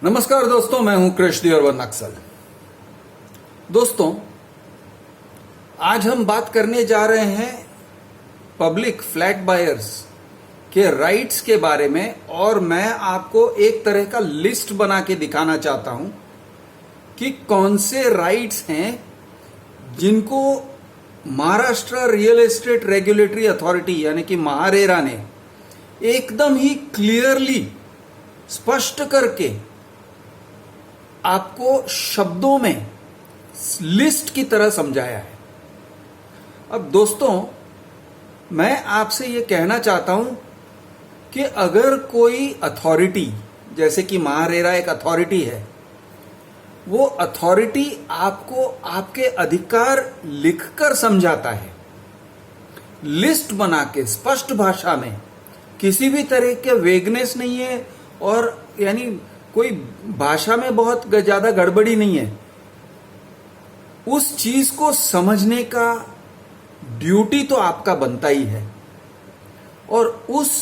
नमस्कार दोस्तों, मैं हूं कृष्ण और नक्सल। दोस्तों, आज हम बात करने जा रहे हैं पब्लिक फ्लैट बायर्स के राइट्स के बारे में, और मैं आपको एक तरह का लिस्ट बना के दिखाना चाहता हूं कि कौन से राइट्स हैं जिनको Maharashtra real estate regulatory authority यानी कि महारेरा ने एकदम ही क्लियरली स्पष्ट करके आपको शब्दों में लिस्ट की तरह समझाया है। अब दोस्तों, मैं आपसे ये कहना चाहता हूं कि अगर कोई अथॉरिटी, जैसे कि महारेरा एक अथॉरिटी है, वो अथॉरिटी आपको आपके अधिकार लिखकर समझाता है, लिस्ट बना के स्पष्ट भाषा में, किसी भी तरह के वेगनेस नहीं है, और यानी कोई भाषा में बहुत ज्यादा गड़बड़ी नहीं है, उस चीज को समझने का ड्यूटी तो आपका बनता ही है। और उस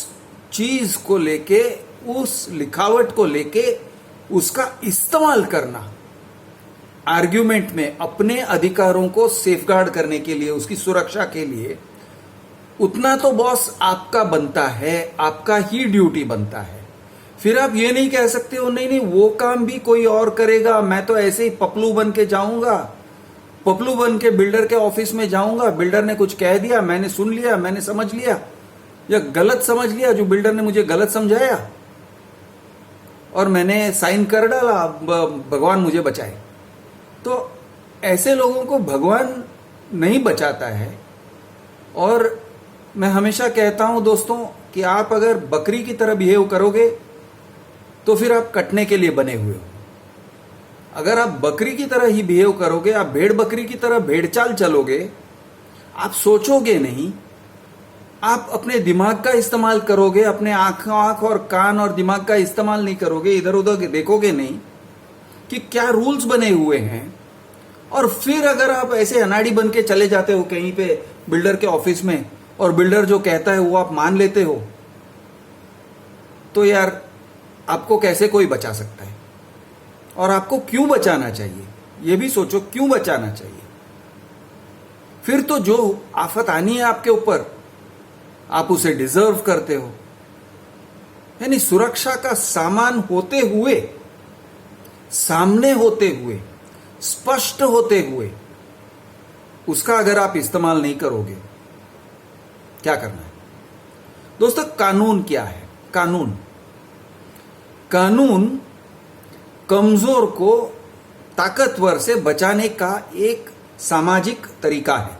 चीज को लेके, उस लिखावट को लेके उसका इस्तेमाल करना आर्ग्यूमेंट में अपने अधिकारों को सेफगार्ड करने के लिए, उसकी सुरक्षा के लिए, उतना तो बॉस आपका बनता है, आपका ही ड्यूटी बनता है। फिर आप ये नहीं कह सकते हो नहीं नहीं वो काम भी कोई और करेगा, मैं तो ऐसे ही पपलू बन के जाऊंगा, पपलू बन के बिल्डर के ऑफिस में जाऊंगा, बिल्डर ने कुछ कह दिया, मैंने सुन लिया, मैंने समझ लिया, या गलत समझ लिया, जो बिल्डर ने मुझे गलत समझाया और मैंने साइन कर डाला, भगवान मुझे बचाए। तो ऐसे लोगों को भगवान नहीं बचाता है। और मैं हमेशा कहता हूं दोस्तों कि आप अगर बकरी की तरह बिहेव करोगे तो फिर आप कटने के लिए बने हुए हो। अगर आप बकरी की तरह ही बिहेव करोगे, आप भेड़ बकरी की तरह भेड़चाल चलोगे, आप सोचोगे नहीं, आप अपने दिमाग का इस्तेमाल करोगे, अपने आंख और कान और दिमाग का इस्तेमाल नहीं करोगे, इधर उधर देखोगे नहीं कि क्या रूल्स बने हुए हैं, और फिर अगर आप ऐसे अनाड़ी बन के चले जाते हो कहीं पे बिल्डर के ऑफिस में, और बिल्डर जो कहता है वो आप मान लेते हो, तो यार आपको कैसे कोई बचा सकता है? और आपको क्यों बचाना चाहिए, ये भी सोचो, क्यों बचाना चाहिए? फिर तो जो आफत आनी है आपके ऊपर, आप उसे डिजर्व करते हो। यानी सुरक्षा का सामान होते हुए, सामने होते हुए, स्पष्ट होते हुए, उसका अगर आप इस्तेमाल नहीं करोगे, क्या करना है? दोस्तों, कानून क्या है? कानून कमजोर को ताकतवर से बचाने का एक सामाजिक तरीका है।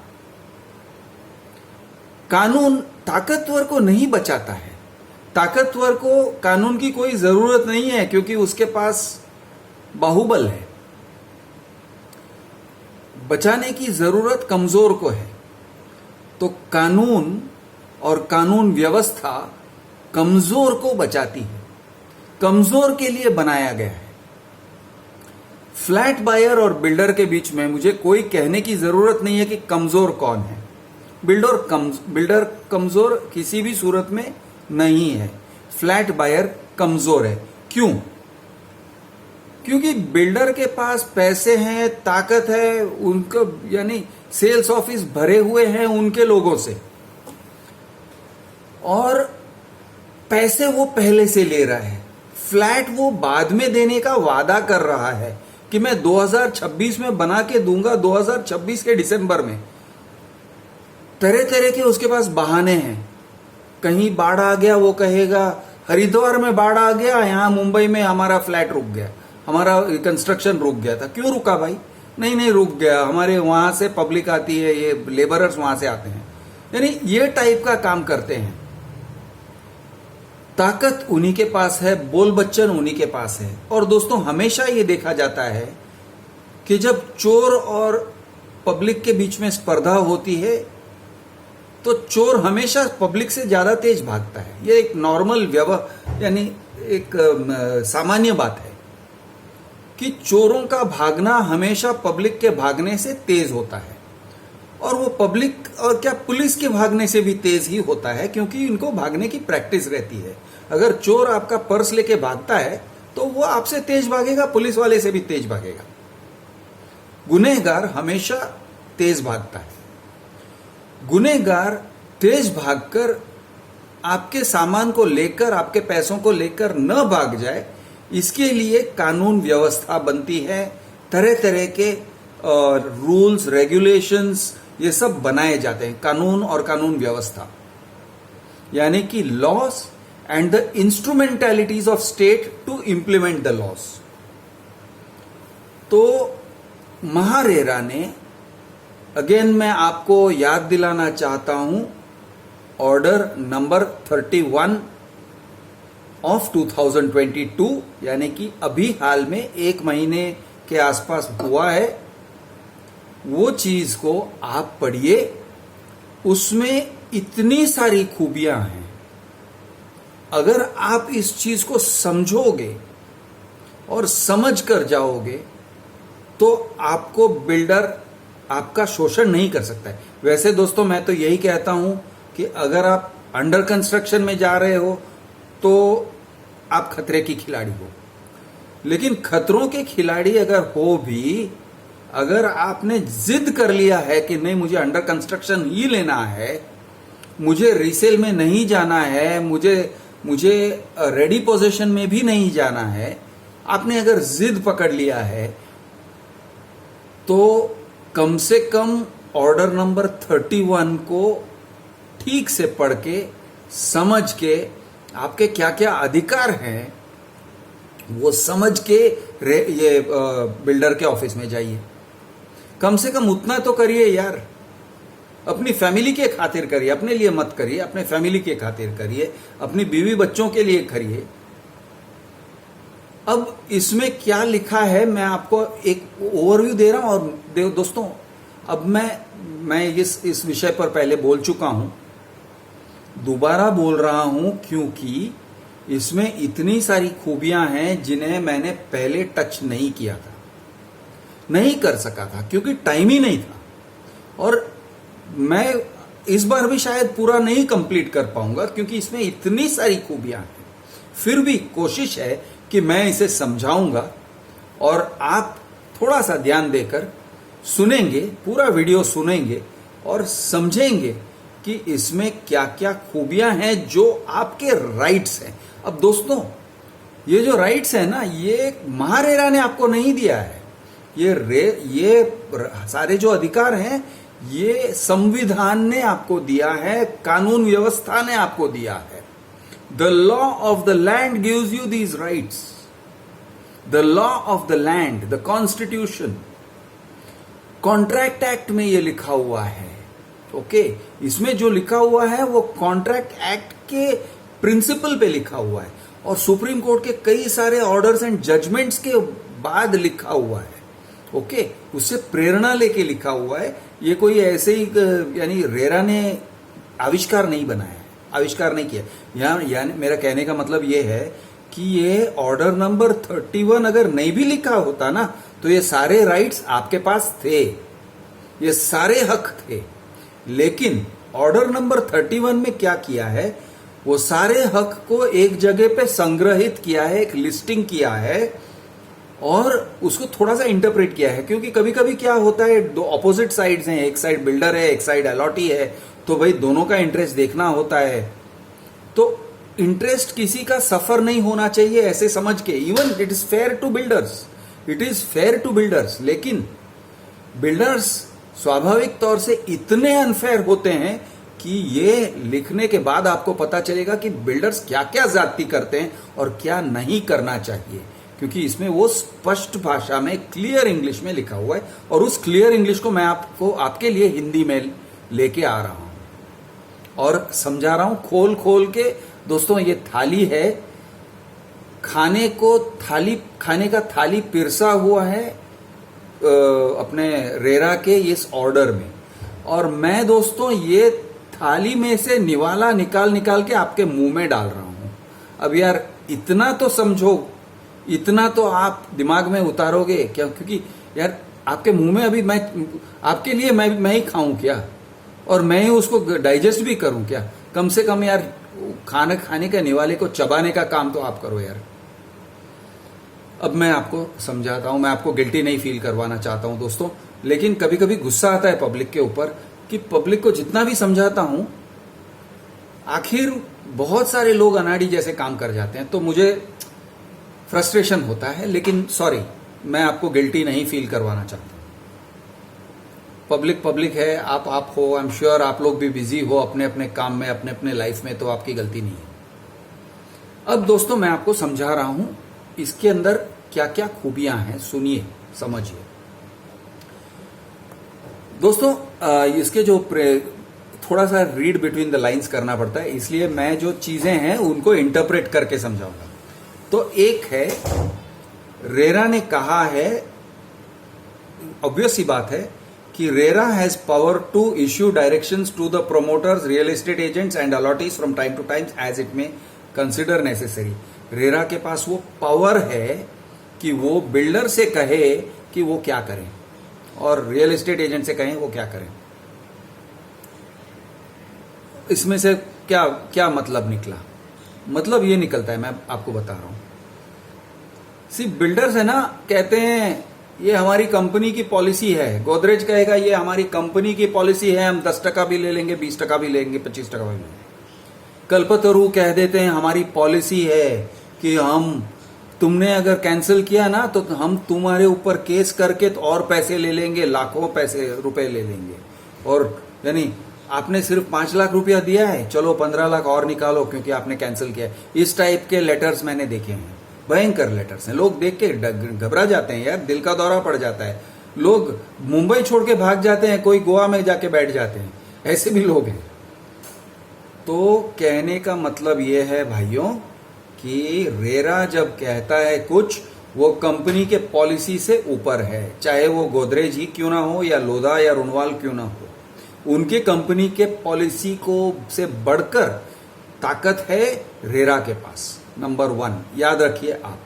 कानून ताकतवर को नहीं बचाता है। ताकतवर को कानून की कोई जरूरत नहीं है, क्योंकि उसके पास बाहुबल है। बचाने की जरूरत कमजोर को है। तो कानून और कानून व्यवस्था कमजोर को बचाती है, कमजोर के लिए बनाया गया है। फ्लैट बायर और बिल्डर के बीच में मुझे कोई कहने की जरूरत नहीं है कि कमजोर कौन है। बिल्डर कमजोर किसी भी सूरत में नहीं है। फ्लैट बायर कमजोर है। क्यों? क्योंकि बिल्डर के पास पैसे हैं, ताकत है, उनको यानी सेल्स ऑफिस भरे हुए हैं उनके लोगों से, और पैसे वो पहले से ले रहा है। फ्लैट वो बाद में देने का वादा कर रहा है कि मैं 2026 में बना के दूंगा, 2026 के दिसंबर में। तरह तरह के उसके पास बहाने हैं। कहीं बाढ़ आ गया, वो कहेगा हरिद्वार में बाढ़ आ गया, यहां मुंबई में हमारा फ्लैट रुक गया, हमारा कंस्ट्रक्शन रुक गया था। क्यों रुका भाई? नहीं रुक गया, हमारे वहां से पब्लिक आती है, ये लेबरर्स वहां से आते हैं। यानी ये टाइप का काम करते हैं। ताकत उन्हीं के पास है, बोल बच्चन उन्हीं के पास है। और दोस्तों, हमेशा ये देखा जाता है कि जब चोर और पब्लिक के बीच में स्पर्धा होती है, तो चोर हमेशा पब्लिक से ज्यादा तेज भागता है। ये एक नॉर्मल यानी एक सामान्य बात है कि चोरों का भागना हमेशा पब्लिक के भागने से तेज होता है। और वो पब्लिक और क्या पुलिस के भागने से भी तेज ही होता है, क्योंकि इनको भागने की प्रैक्टिस रहती है। अगर चोर आपका पर्स लेके भागता है तो वो आपसे तेज भागेगा, पुलिस वाले से भी तेज भागेगा। गुनहगार हमेशा तेज भागता है। गुनहगार तेज भागकर आपके सामान को लेकर, आपके पैसों को लेकर न भाग जाए, इसके लिए कानून व्यवस्था बनती है। तरह तरह के रूल्स, रेगुलेशंस, ये सब बनाए जाते हैं। कानून और कानून व्यवस्था यानी कि laws and the instrumentalities of state to implement the laws. तो महारेरा ने, अगेन मैं आपको याद दिलाना चाहता हूं, ऑर्डर नंबर 31 ऑफ 2022 यानी कि अभी हाल में 1 महीने के आसपास हुआ है, वो चीज को आप पढ़िए। उसमें इतनी सारी खूबियां हैं। अगर आप इस चीज को समझोगे और समझ कर जाओगे तो आपको बिल्डर आपका शोषण नहीं कर सकता है। वैसे दोस्तों मैं तो यही कहता हूं कि अगर आप अंडर कंस्ट्रक्शन में जा रहे हो तो आप खतरे की खिलाड़ी हो, लेकिन खतरों के खिलाड़ी अगर हो भी, अगर आपने जिद कर लिया है कि नहीं मुझे अंडर कंस्ट्रक्शन ही लेना है, मुझे रीसेल में नहीं जाना है, मुझे रेडी पोजीशन में भी नहीं जाना है, आपने अगर जिद पकड़ लिया है तो कम से कम ऑर्डर नंबर 31 को ठीक से पढ़ के, समझ के, आपके क्या क्या अधिकार हैं वो समझ के ये बिल्डर के ऑफिस में जाइए। कम से कम उतना तो करिए यार। अपनी फैमिली के खातिर करिए, अपने लिए मत करिए, अपने फैमिली के खातिर करिए, अपनी बीवी बच्चों के लिए करिए। अब इसमें क्या लिखा है मैं आपको एक ओवरव्यू दे रहा हूं। और दोस्तों अब मैं इस विषय पर पहले बोल चुका हूं, दोबारा बोल रहा हूं क्योंकि इसमें इतनी सारी खूबियां हैं जिन्हें मैंने पहले टच नहीं किया था, नहीं कर सका था क्योंकि टाइम ही नहीं था। और मैं इस बार भी शायद पूरा नहीं कंप्लीट कर पाऊंगा क्योंकि इसमें इतनी सारी खूबियां हैं। फिर भी कोशिश है कि मैं इसे समझाऊंगा और आप थोड़ा सा ध्यान देकर सुनेंगे, पूरा वीडियो सुनेंगे और समझेंगे कि इसमें क्या क्या खूबियां हैं जो आपके राइट्स हैं। अब दोस्तों ये जो राइट्स है ना, ये महारेरा ने आपको नहीं दिया है। ये सारे जो अधिकार हैं ये संविधान ने आपको दिया है, कानून व्यवस्था ने आपको दिया है। The law of the land gives you these rights. The law of the land, the constitution, contract act में ये लिखा हुआ है। ओके, इसमें जो लिखा हुआ है वो कॉन्ट्रैक्ट एक्ट के प्रिंसिपल पे लिखा हुआ है और सुप्रीम कोर्ट के कई सारे ऑर्डर्स एंड जजमेंट्स के बाद लिखा हुआ है। ओके, उससे प्रेरणा लेके लिखा हुआ है। ये कोई ऐसे ही यानी रेरा ने आविष्कार नहीं बनाया है, आविष्कार नहीं किया। यानी मेरा कहने का मतलब ये है कि ये ऑर्डर नंबर 31 अगर नहीं भी लिखा होता ना तो ये सारे राइट्स आपके पास थे, ये सारे हक थे। लेकिन ऑर्डर नंबर 31 में क्या किया है, वो सारे हक को एक जगह पे संग्रहित किया है, एक लिस्टिंग किया है और उसको थोड़ा सा इंटरप्रेट किया है। क्योंकि कभी कभी क्या होता है, दो ऑपोजिट साइड्स हैं, एक साइड बिल्डर है, एक साइड अलॉटी है, तो भाई दोनों का इंटरेस्ट देखना होता है। तो इंटरेस्ट किसी का सफर नहीं होना चाहिए ऐसे समझ के। Even it is fair to builders, it is fair to builders. लेकिन बिल्डर्स स्वाभाविक तौर से इतने अनफेयर होते हैं कि ये लिखने के बाद आपको पता चलेगा कि बिल्डर्स क्या क्या ज्यादती करते हैं और क्या नहीं करना चाहिए, क्योंकि इसमें वो स्पष्ट भाषा में, क्लियर इंग्लिश में लिखा हुआ है। और उस क्लियर इंग्लिश को मैं आपको आपके लिए हिंदी में लेके आ रहा हूं और समझा रहा हूं खोल खोल के। दोस्तों ये थाली है, खाने का थाली पिरसा हुआ है अपने रेरा के इस ऑर्डर में, और मैं दोस्तों ये थाली में से निवाला निकाल के आपके मुंह में डाल रहा हूं। अब यार इतना तो समझो, इतना तो आप दिमाग में उतारोगे क्या? क्योंकि यार आपके मुंह में अभी मैं आपके लिए मैं ही खाऊं क्या, और मैं ही उसको डाइजेस्ट भी करूं क्या? कम से कम यार खाने के निवाले को चबाने का काम तो आप करो यार। अब मैं आपको समझाता हूं, मैं आपको गिल्टी नहीं फील करवाना चाहता हूं दोस्तों, लेकिन कभी कभी गुस्सा आता है पब्लिक के ऊपर कि पब्लिक को जितना भी समझाता हूं आखिर बहुत सारे लोग अनाड़ी जैसे काम कर जाते हैं, तो मुझे फ्रस्ट्रेशन होता है। लेकिन सॉरी, मैं आपको गिल्टी नहीं फील करवाना चाहता। पब्लिक है, आप हो, आई एम श्योर आप लोग भी बिजी हो अपने अपने काम में, अपने अपने लाइफ में, तो आपकी गलती नहीं है। अब दोस्तों मैं आपको समझा रहा हूं इसके अंदर क्या क्या खूबियां हैं, सुनिए, समझिए दोस्तों। इसके जो थोड़ा सा रीड बिटवीन द लाइंस करना पड़ता है, इसलिए मैं जो चीजें हैं उनको इंटरप्रेट करके समझाऊंगा। तो एक है, रेरा ने कहा है, ऑब्वियस सी बात है कि RERA has power to issue directions to the promoters, real estate agents and allottees from time to time as it may consider necessary. RERA के पास वो पावर है कि वो बिल्डर से कहे कि वो क्या करें और रियल एस्टेट एजेंट से कहें वो क्या करें। इसमें से क्या क्या मतलब निकला? मतलब ये निकलता है, मैं आपको बता रहा हूं। बिल्डर्स है ना, कहते हैं ये हमारी कंपनी की पॉलिसी है, गोदरेज कहेगा ये हमारी कंपनी की पॉलिसी है, हम 10% भी ले लेंगे, 20% भी लेंगे, 25% भी लेंगे। कल्पतरु कह देते हैं हमारी पॉलिसी है कि हम, तुमने अगर कैंसिल किया ना तो हम तुम्हारे ऊपर केस करके तो और पैसे ले लेंगे, लाखों रुपए ले लेंगे। और यानी आपने सिर्फ 5 लाख रुपया दिया है, चलो 15 लाख और निकालो क्योंकि आपने कैंसिल किया। इस टाइप के लेटर्स मैंने देखे हैं, भयंकर लेटर्स हैं। लोग देख के घबरा जाते हैं यार, दिल का दौरा पड़ जाता है। लोग मुंबई छोड़ के भाग जाते हैं, कोई गोवा में जाके बैठ जाते हैं, ऐसे भी लोग हैं। तो कहने का मतलब यह है भाइयों कि रेरा जब कहता है कुछ, वो कंपनी के पॉलिसी से ऊपर है, चाहे वो गोदरेज ही क्यों ना हो या लोधा या रुनवाल क्यों ना हो। उनके कंपनी के पॉलिसी को से बढ़कर ताकत है रेरा के पास। नंबर 1 याद रखिए आप।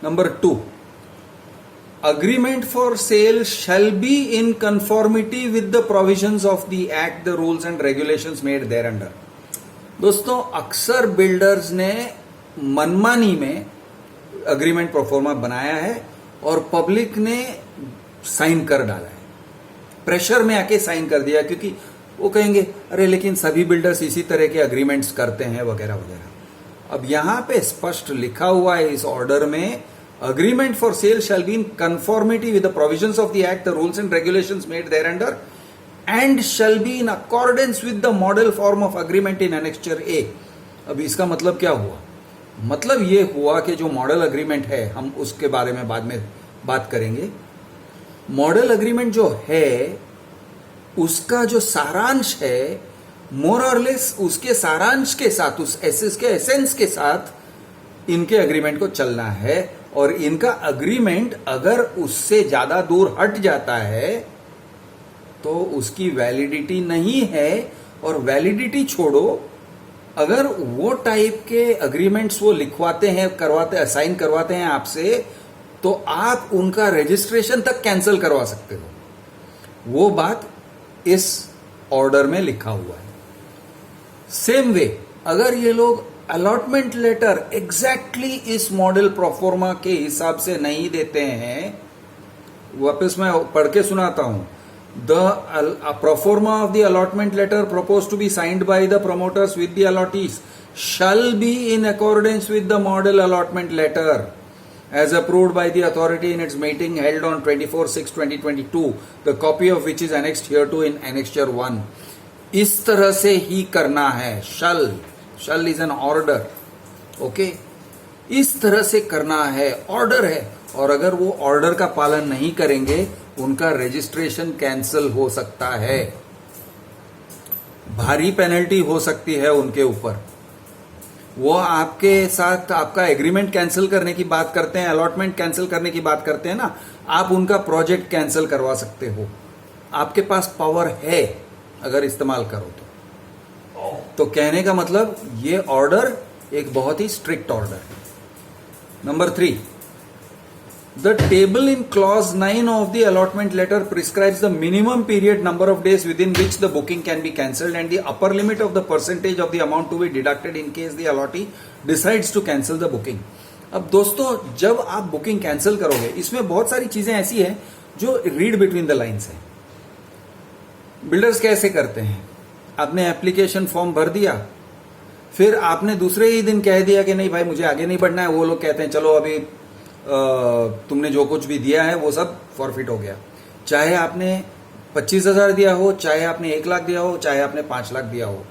Number 2, agreement for sale shall be in conformity with the provisions of the act, the rules and regulations made thereunder। दोस्तों अक्सर बिल्डर्स ने मनमानी में अग्रीमेंट प्रोफॉर्मा बनाया है और पब्लिक ने साइन कर डाला है, प्रेशर में आके साइन कर दिया, क्योंकि वो कहेंगे अरे लेकिन सभी बिल्डर्स इसी तरह के अग्रीमेंट्स करते हैं वगैरह वगैरह। अब यहां पे स्पष्ट लिखा हुआ है इस ऑर्डर में, agreement for sale shall be in conformity with the provisions of the act, the rules and regulations made thereunder, and shall be in accordance with the model form of agreement in annexure A। अब इसका मतलब क्या हुआ? मतलब ये हुआ कि जो मॉडल अग्रीमेंट है, हम उसके बारे में बाद में बात करेंगे। मॉडल अग्रीमेंट जो है उसका जो सारांश है, मोर और लेस उसके सारांश के साथ, उसके एसेंस के साथ इनके अग्रीमेंट को चलना है। और इनका अग्रीमेंट अगर उससे ज्यादा दूर हट जाता है तो उसकी वैलिडिटी नहीं है। और वैलिडिटी छोड़ो, अगर वो टाइप के अग्रीमेंट्स वो लिखवाते हैं, करवाते, असाइन करवाते हैं आपसे, तो आप उनका रजिस्ट्रेशन तक कैंसिल करवा सकते हो। वो बात इस ऑर्डर में लिखा हुआ है। सेम वे अगर ये लोग अलॉटमेंट लेटर एग्जैक्टली इस मॉडल प्रोफॉर्मा के हिसाब से नहीं देते हैं, वापस मैं पढ़ के सुनाता हूं। The proforma of the allotment letter proposed to be signed by the promoters with the allottees shall be in accordance with the model allotment letter as approved by the authority in its meeting held on 24/6/2022, the copy of which is annexed hereto in annexure 1। इस तरह से ही करना है। shall is an order, okay, इस तरह से करना है, ऑर्डर है। और अगर वो ऑर्डर का पालन नहीं करेंगे, उनका रजिस्ट्रेशन कैंसिल हो सकता है, भारी पेनल्टी हो सकती है उनके ऊपर। वो आपके साथ आपका एग्रीमेंट कैंसिल करने की बात करते हैं, अलॉटमेंट कैंसिल करने की बात करते हैं ना, आप उनका प्रोजेक्ट कैंसिल करवा सकते हो। आपके पास पावर है अगर इस्तेमाल करो तो कहने का मतलब ये ऑर्डर एक बहुत ही स्ट्रिक्ट ऑर्डर है। Number 3, the table in clause 9 of the allotment letter prescribes the minimum period number of days within which the booking can be cancelled and the upper limit of the percentage of the amount to be deducted in case the allottee decides to cancel the booking. अब दोस्तों जब आप booking cancel करोगे, इसमें बहुत सारी चीजें ऐसी हैं जो रीड बिटवीन द लाइन्स है। बिल्डर्स कैसे करते हैं, आपने एप्लीकेशन फॉर्म भर दिया, फिर आपने दूसरे ही दिन कह दिया कि नहीं भाई मुझे आगे नहीं बढ़ना है, वो लोग कहते हैं चलो अभी तुमने जो कुछ भी दिया है वो सब फॉरफिट हो गया। चाहे आपने 25,000 दिया हो, चाहे आपने 1 लाख दिया हो, चाहे आपने 5 लाख दिया हो,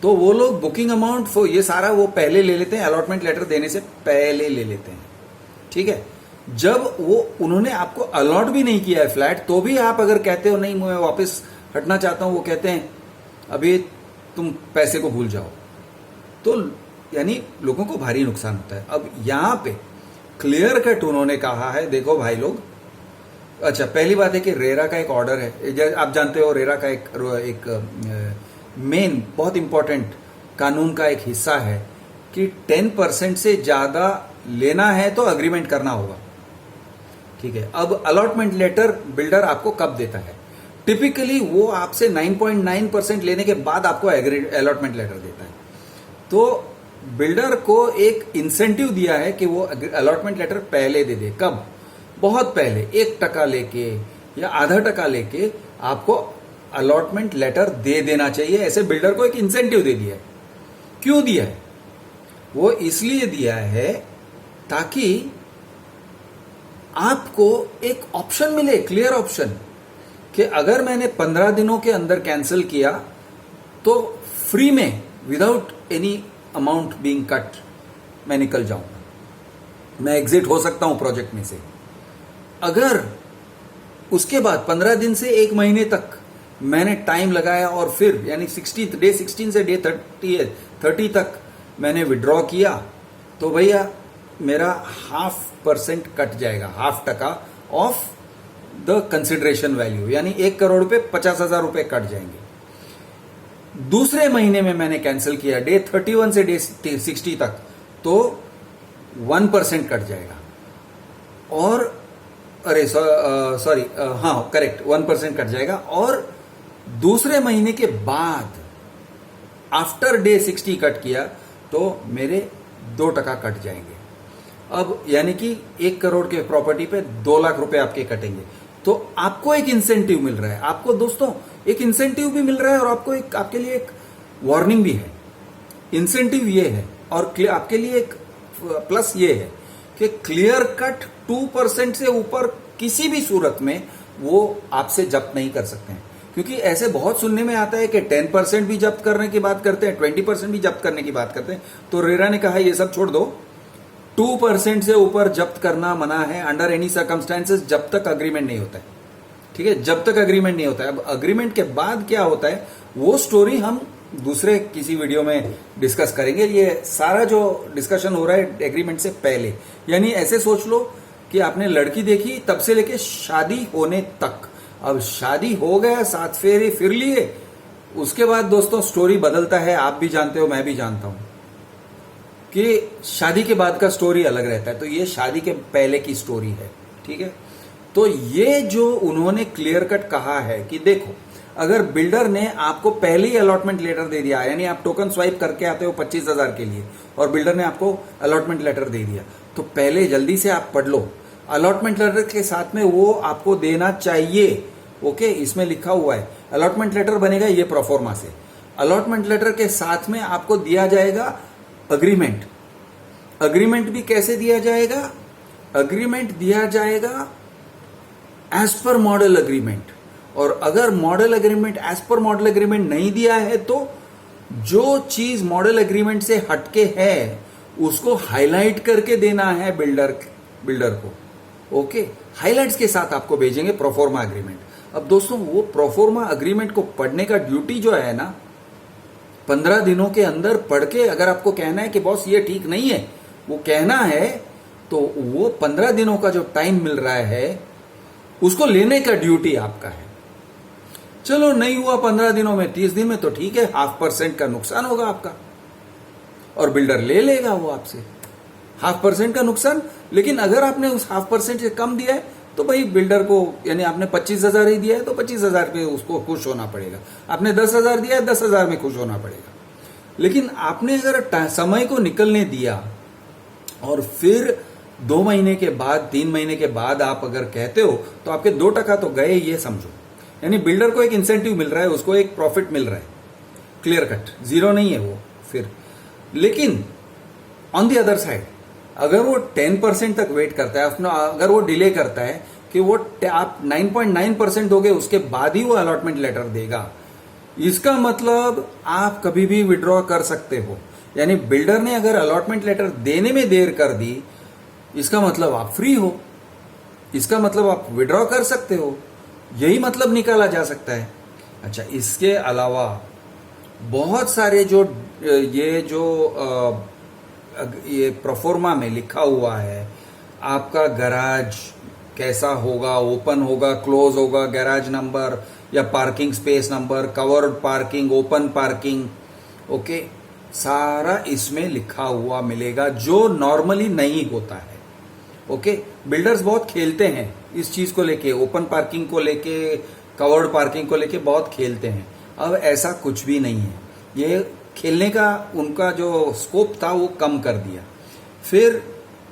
तो वो लोग बुकिंग अमाउंट ये सारा वो पहले ले लेते हैं, अलॉटमेंट लेटर देने से पहले ले लेते हैं। ठीक है, जब वो उन्होंने आपको अलॉट भी नहीं किया है फ्लैट, तो भी आप अगर कहते हो नहीं मैं वापस हटना चाहता हूं, वो कहते हैं अभी तुम पैसे को भूल जाओ, तो यानी लोगों को भारी नुकसान होता है। अब यहां पे क्लियर कट उन्होंने कहा है, देखो भाई लोग, अच्छा पहली बात है कि रेरा का एक ऑर्डर है, आप जानते हो रेरा का एक मेन बहुत इंपॉर्टेंट कानून का एक हिस्सा है कि 10% से ज्यादा लेना है तो अग्रीमेंट करना होगा। ठीक है, अब अलॉटमेंट लेटर बिल्डर आपको कब देता है? टिपिकली वो आपसे 9.9% लेने के बाद आपको अलॉटमेंट लेटर देता है। तो बिल्डर को एक इंसेंटिव दिया है कि वो अलॉटमेंट लेटर पहले दे दे। कब? बहुत पहले, 1% लेके या आधा टका लेके आपको अलॉटमेंट लेटर दे देना चाहिए। ऐसे बिल्डर को एक इंसेंटिव दे दिया है। क्यों दिया है? वो इसलिए दिया है ताकि आपको एक ऑप्शन मिले, क्लियर ऑप्शन, कि अगर मैंने 15 दिनों के अंदर कैंसिल किया तो फ्री में without any amount being cut मैं निकल जाऊंगा, मैं एग्जिट हो सकता हूं प्रोजेक्ट में से। अगर उसके बाद 15 दिन से 1 महीने तक मैंने टाइम लगाया और फिर यानी 16 से डे 30 तक मैंने विड्रॉ किया, तो भैया मेरा 0.5% कट जाएगा, 0.5% ऑफ द कंसिडरेशन वैल्यू, यानी 1 करोड़ पे 50,000 रुपए कट जाएंगे। दूसरे महीने में मैंने कैंसिल किया डे 31 से डे 60 तक, तो 1% कट जाएगा। और अरे सॉरी, हाँ करेक्ट, 1% कट जाएगा। और दूसरे महीने के बाद आफ्टर डे 60 कट किया तो मेरे 2% कट जाएंगे। अब यानी कि 1 करोड़ के प्रॉपर्टी पे 2 लाख रुपए आपके कटेंगे। तो आपको एक इंसेंटिव मिल रहा है, आपको दोस्तों एक इंसेंटिव भी मिल रहा है और आपको एक आपके लिए एक वार्निंग भी है। इंसेंटिव ये है और आपके लिए एक प्लस ये है कि क्लियर कट 2% से ऊपर किसी भी सूरत में वो आपसे जब्त नहीं कर सकते हैं। क्योंकि ऐसे बहुत सुनने में आता है कि 10% भी जब्त करने की बात करते हैं, 20% भी जब्त करने की बात करते हैं। तो रेरा ने कहा ये सब छोड़ दो, 2% से ऊपर जब्त करना मना है अंडर एनी सर्कमस्टेंसेस, जब तक अग्रीमेंट नहीं होता है। ठीक है, जब तक अग्रीमेंट नहीं होता है। अब अग्रीमेंट के बाद क्या होता है वो स्टोरी हम दूसरे किसी वीडियो में डिस्कस करेंगे। ये सारा जो डिस्कशन हो रहा है एग्रीमेंट से पहले, यानी ऐसे सोच लो कि आपने लड़की देखी तब से लेके शादी होने तक, अब शादी हो गया, 7 फेरे फिर लिए, उसके बाद दोस्तों स्टोरी बदलता है। आप भी जानते हो, मैं भी जानता हूं कि शादी के बाद का स्टोरी अलग रहता है। तो ये शादी के पहले की स्टोरी है। ठीक है, तो ये जो उन्होंने क्लियर कट कहा है कि देखो, अगर बिल्डर ने आपको पहले ही अलॉटमेंट लेटर दे दिया, यानी आप टोकन स्वाइप करके आते हो 25,000 के लिए और बिल्डर ने आपको अलॉटमेंट लेटर दे दिया, तो पहले जल्दी से आप पढ़ लो। अलॉटमेंट लेटर के साथ में वो आपको देना चाहिए। ओके, इसमें लिखा हुआ है अलॉटमेंट लेटर बनेगा ये प्रोफॉर्मा से। अलॉटमेंट लेटर के साथ में आपको दिया जाएगा अग्रीमेंट। अग्रीमेंट भी कैसे दिया जाएगा? अग्रीमेंट दिया जाएगा एज पर मॉडल अग्रीमेंट। और अगर model agreement as per model agreement नहीं दिया है तो जो चीज मॉडल एग्रीमेंट से हटके है उसको हाईलाइट करके देना है बिल्डर को। ओके, हाइलाइट्स के साथ आपको भेजेंगे प्रोफॉर्मा एग्रीमेंट। अब दोस्तों वो प्रोफॉर्मा एग्रीमेंट को पढ़ने का ड्यूटी जो है ना, 15 दिनों के अंदर पढ़ के अगर आपको कहना है कि बॉस ये ठीक नहीं है, वो कहना है, तो वो 15 दिनों का जो टाइम मिल रहा है उसको लेने का ड्यूटी आपका है। चलो नहीं हुआ 15 दिनों में, 30 दिन में, तो ठीक है, 0.5% का नुकसान होगा आपका और बिल्डर ले लेगा वो आपसे 0.5% का नुकसान। लेकिन अगर आपने उस 0.5% से कम दिया है तो भाई बिल्डर को, यानी आपने 25,000 ही दिया है तो 25,000 पे उसको खुश होना पड़ेगा। आपने 10,000 दिया है, 10,000 में खुश होना पड़ेगा। लेकिन आपने अगर समय को निकलने दिया और फिर 2 महीने के बाद 3 महीने के बाद आप अगर कहते हो तो आपके 2% तो गए, ये समझो। यानी बिल्डर को एक इंसेंटिव मिल रहा है, उसको एक प्रॉफिट मिल रहा है, क्लियर कट, जीरो नहीं है वो फिर। लेकिन ऑन दी अदर साइड अगर वो 10% तक वेट करता है, अपना अगर वो डिले करता है कि वो आप 9.9% दोगे उसके बाद ही वो अलॉटमेंट लेटर देगा, इसका मतलब आप कभी भी विड्रॉ कर सकते हो। यानी बिल्डर ने अगर अलॉटमेंट लेटर देने में देर कर दी, इसका मतलब आप फ्री हो, इसका मतलब आप विड्रॉ कर सकते हो, यही मतलब निकाला जा सकता है। अच्छा, इसके अलावा बहुत सारे ये प्रोफोर्मा में लिखा हुआ है, आपका गैराज कैसा होगा, ओपन होगा, क्लोज होगा, गैराज नंबर या parking space number, covered parking, open parking, okay, सारा इसमें लिखा हुआ मिलेगा, जो नॉर्मली नहीं होता है। ओके, बिल्डर्स बहुत खेलते हैं इस चीज को लेके, ओपन पार्किंग को लेके, कवर्ड पार्किंग को लेके बहुत खेलते हैं। अब ऐसा कुछ भी नहीं है, ये खेलने का उनका जो स्कोप था वो कम कर दिया। फिर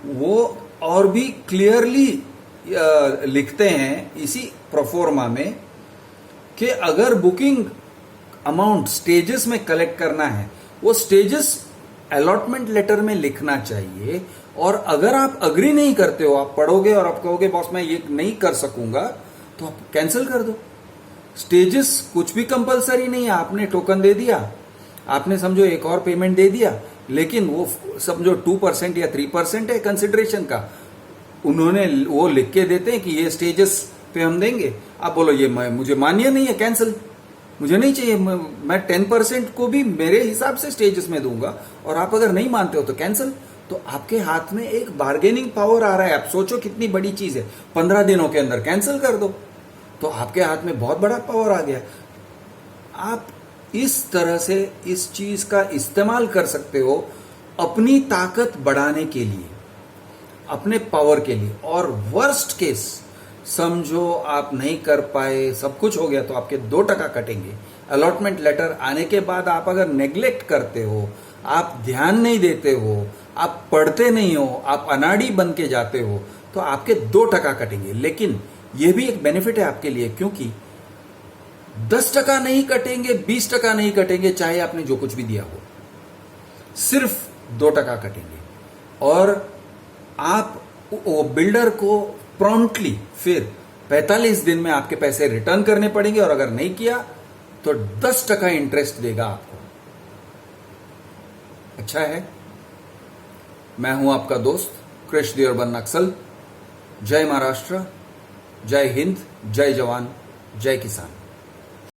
वो और भी क्लियरली लिखते हैं इसी प्रोफोर्मा में कि अगर बुकिंग अमाउंट स्टेजेस में कलेक्ट करना है, वो स्टेजेस अलॉटमेंट लेटर में लिखना चाहिए। और अगर आप अग्री नहीं करते हो, आप पढ़ोगे और आप कहोगे बॉस मैं ये नहीं कर सकूंगा, तो आप कैंसिल कर दो। स्टेजेस कुछ भी कंपलसरी नहीं है, आपने टोकन दे दिया, आपने समझो एक और पेमेंट दे दिया, लेकिन वो समझो 2% या 3% है कंसिडरेशन का, उन्होंने वो लिख के देते हैं कि ये स्टेजेस पे हम देंगे। आप बोलो ये मुझे मान्य नहीं है, कैंसिल, मुझे नहीं चाहिए, मैं 10% को भी मेरे हिसाब से स्टेजेस में दूंगा, और आप अगर नहीं मानते हो तो कैंसिल। तो आपके हाथ में एक बार्गेनिंग पावर आ रहा है। आप सोचो कितनी बड़ी चीज है, 15 दिनों के अंदर कैंसिल कर दो, तो आपके हाथ में बहुत बड़ा पावर आ गया। आप इस तरह से इस चीज का इस्तेमाल कर सकते हो अपनी ताकत बढ़ाने के लिए, अपने पावर के लिए। और वर्स्ट केस समझो आप नहीं कर पाए, सब कुछ हो गया, तो आपके 2% कटेंगे। अलॉटमेंट लेटर आने के बाद आप अगर नेग्लेक्ट करते हो, आप ध्यान नहीं देते हो, आप पढ़ते नहीं हो, आप अनाड़ी बन के जाते हो, तो आपके 2% कटेंगे। लेकिन यह भी एक बेनिफिट है आपके लिए, क्योंकि 10% नहीं कटेंगे, 20% नहीं कटेंगे, चाहे आपने जो कुछ भी दिया हो, सिर्फ 2% कटेंगे। और आप बिल्डर को प्रॉम्प्टली फिर 45 दिन में आपके पैसे रिटर्न करने पड़ेंगे, और अगर नहीं किया तो 10% इंटरेस्ट देगा आपको। अच्छा है। मैं हूं आपका दोस्त कृष्ण अर्बन नक्सल। जय महाराष्ट्र, जय हिंद, जय जवान, जय किसान।